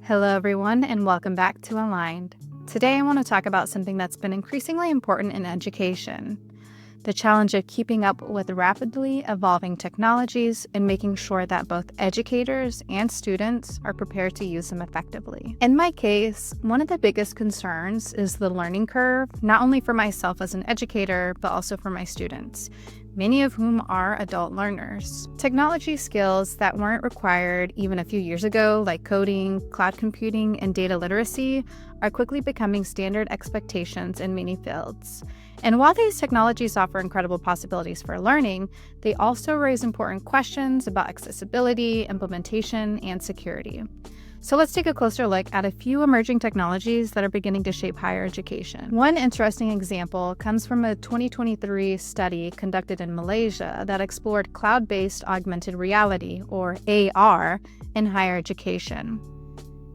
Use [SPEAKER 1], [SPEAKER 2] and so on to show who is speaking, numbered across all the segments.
[SPEAKER 1] Hello, everyone, and welcome back to Aligned. Today, I want to talk about something that's been increasingly important in education: the challenge of keeping up with rapidly evolving technologies and making sure that both educators and students are prepared to use them effectively. In my case, one of the biggest concerns is the learning curve, not only for myself as an educator, but also for my students, many of whom are adult learners. Technology skills that weren't required even a few years ago, like coding, cloud computing, and data literacy, are quickly becoming standard expectations in many fields. And while these technologies offer incredible possibilities for learning, they also raise important questions about accessibility, implementation, and security. So let's take a closer look at a few emerging technologies that are beginning to shape higher education. One interesting example comes from a 2023 study conducted in Malaysia that explored cloud-based augmented reality, or AR, in higher education.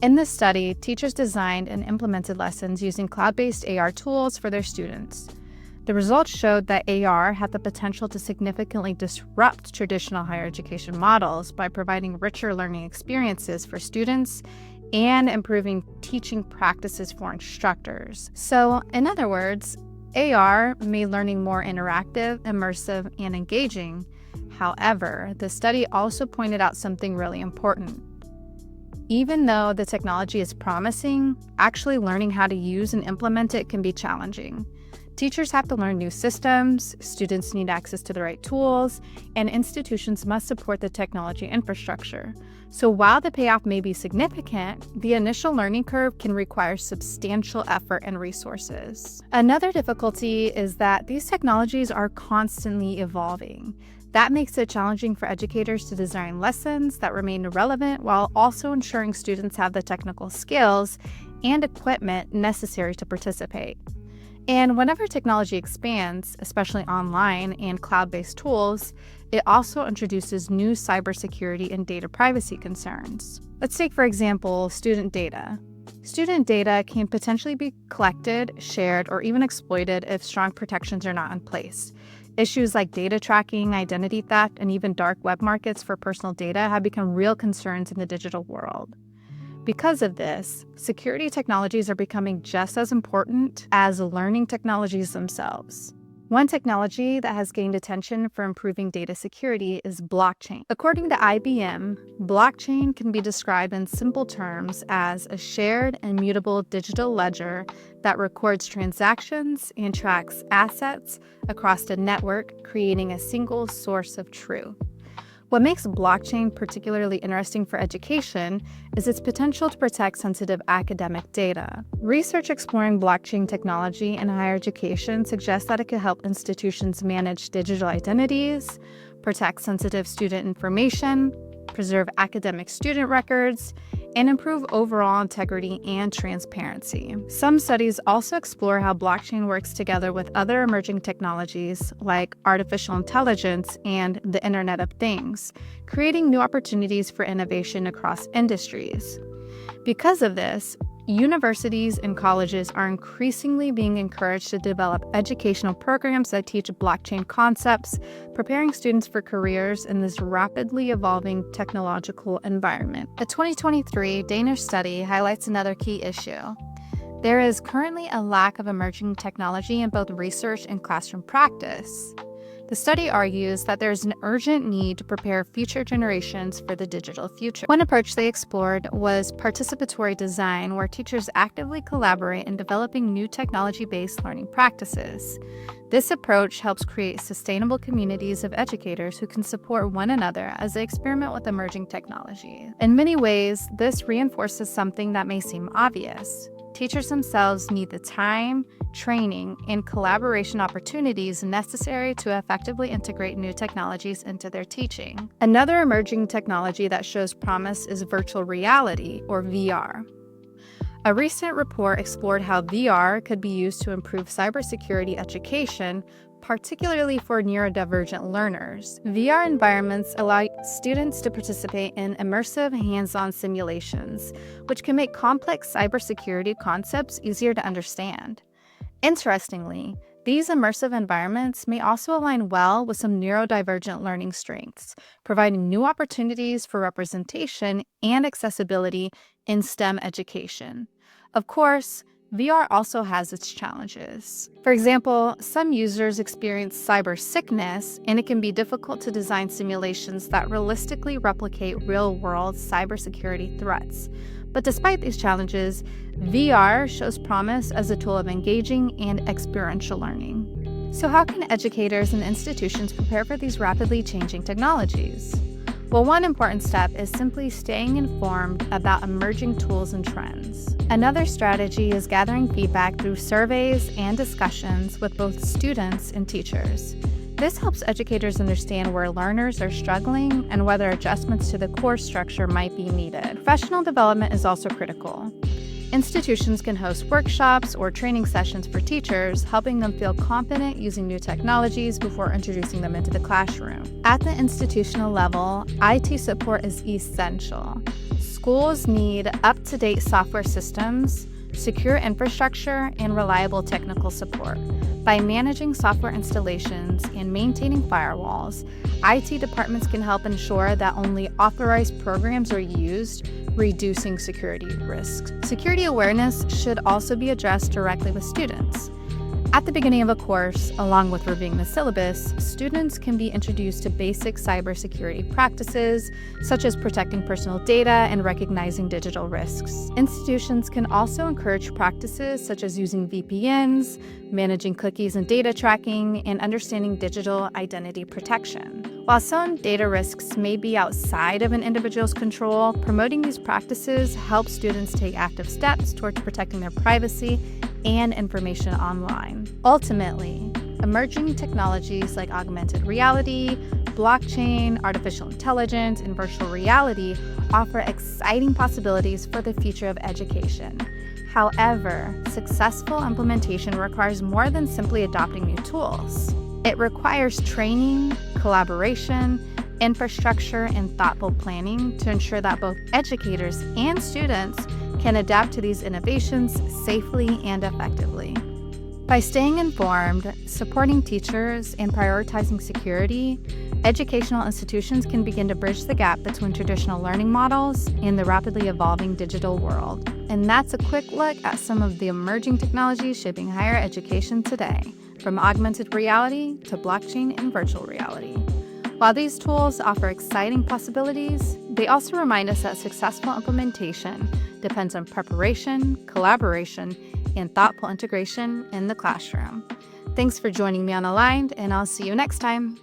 [SPEAKER 1] In this study, teachers designed and implemented lessons using cloud-based AR tools for their students. The results showed that AR had the potential to significantly disrupt traditional higher education models by providing richer learning experiences for students and improving teaching practices for instructors. So, in other words, AR made learning more interactive, immersive, and engaging. However, the study also pointed out something really important. Even though the technology is promising, actually learning how to use and implement it can be challenging. Teachers have to learn new systems, students need access to the right tools, and institutions must support the technology infrastructure. So while the payoff may be significant, the initial learning curve can require substantial effort and resources. Another difficulty is that these technologies are constantly evolving. That makes it challenging for educators to design lessons that remain relevant while also ensuring students have the technical skills and equipment necessary to participate. And whenever technology expands, especially online and cloud-based tools, it also introduces new cybersecurity and data privacy concerns. Let's take, for example, student data. Student data can potentially be collected, shared, or even exploited if strong protections are not in place. Issues like data tracking, identity theft, and even dark web markets for personal data have become real concerns in the digital world. Because of this, security technologies are becoming just as important as learning technologies themselves. One technology that has gained attention for improving data security is blockchain. According to IBM, blockchain can be described in simple terms as a shared and mutable digital ledger that records transactions and tracks assets across the network, creating a single source of truth. What makes blockchain particularly interesting for education is its potential to protect sensitive academic data. Research exploring blockchain technology in higher education suggests that it could help institutions manage digital identities, protect sensitive student information, preserve academic student records, and improve overall integrity and transparency. Some studies also explore how blockchain works together with other emerging technologies like artificial intelligence and the Internet of Things, creating new opportunities for innovation across industries. Because of this, universities and colleges are increasingly being encouraged to develop educational programs that teach blockchain concepts, preparing students for careers in this rapidly evolving technological environment. A 2023 Danish study highlights another key issue. There is currently a lack of emerging technology in both research and classroom practice. The study argues that there is an urgent need to prepare future generations for the digital future. One approach they explored was participatory design, where teachers actively collaborate in developing new technology-based learning practices. This approach helps create sustainable communities of educators who can support one another as they experiment with emerging technology. In many ways, this reinforces something that may seem obvious. Teachers themselves need the time, training, and collaboration opportunities necessary to effectively integrate new technologies into their teaching. Another emerging technology that shows promise is virtual reality, or VR. A recent report explored how VR could be used to improve cybersecurity education, particularly for neurodivergent learners. VR environments allow students to participate in immersive hands-on simulations, which can make complex cybersecurity concepts easier to understand. Interestingly, these immersive environments may also align well with some neurodivergent learning strengths, providing new opportunities for representation and accessibility in STEM education. Of course, VR also has its challenges. For example, some users experience cyber sickness, and it can be difficult to design simulations that realistically replicate real-world cybersecurity threats. But despite these challenges, VR shows promise as a tool of engaging and experiential learning. So how can educators and institutions prepare for these rapidly changing technologies? Well, one important step is simply staying informed about emerging tools and trends. Another strategy is gathering feedback through surveys and discussions with both students and teachers. This helps educators understand where learners are struggling and whether adjustments to the course structure might be needed. Professional development is also critical. Institutions can host workshops or training sessions for teachers, helping them feel confident using new technologies before introducing them into the classroom. At the institutional level, IT support is essential. Schools need up-to-date software systems, secure infrastructure, and reliable technical support. By managing software installations and maintaining firewalls, IT departments can help ensure that only authorized programs are used, reducing security risks. Security awareness should also be addressed directly with students. At the beginning of a course, along with reviewing the syllabus, students can be introduced to basic cybersecurity practices, such as protecting personal data and recognizing digital risks. Institutions can also encourage practices such as using VPNs, managing cookies and data tracking, and understanding digital identity protection. While some data risks may be outside of an individual's control, promoting these practices helps students take active steps towards protecting their privacy and information online. Ultimately, emerging technologies like augmented reality, blockchain, artificial intelligence, and virtual reality offer exciting possibilities for the future of education. However, successful implementation requires more than simply adopting new tools. It requires training, collaboration, infrastructure, and thoughtful planning to ensure that both educators and students can adapt to these innovations safely and effectively. By staying informed, supporting teachers, and prioritizing security, educational institutions can begin to bridge the gap between traditional learning models and the rapidly evolving digital world. And that's a quick look at some of the emerging technologies shaping higher education today, from augmented reality to blockchain and virtual reality. While these tools offer exciting possibilities, they also remind us that successful implementation depends on preparation, collaboration, and thoughtful integration in the classroom. Thanks for joining me on Aligned, and I'll see you next time.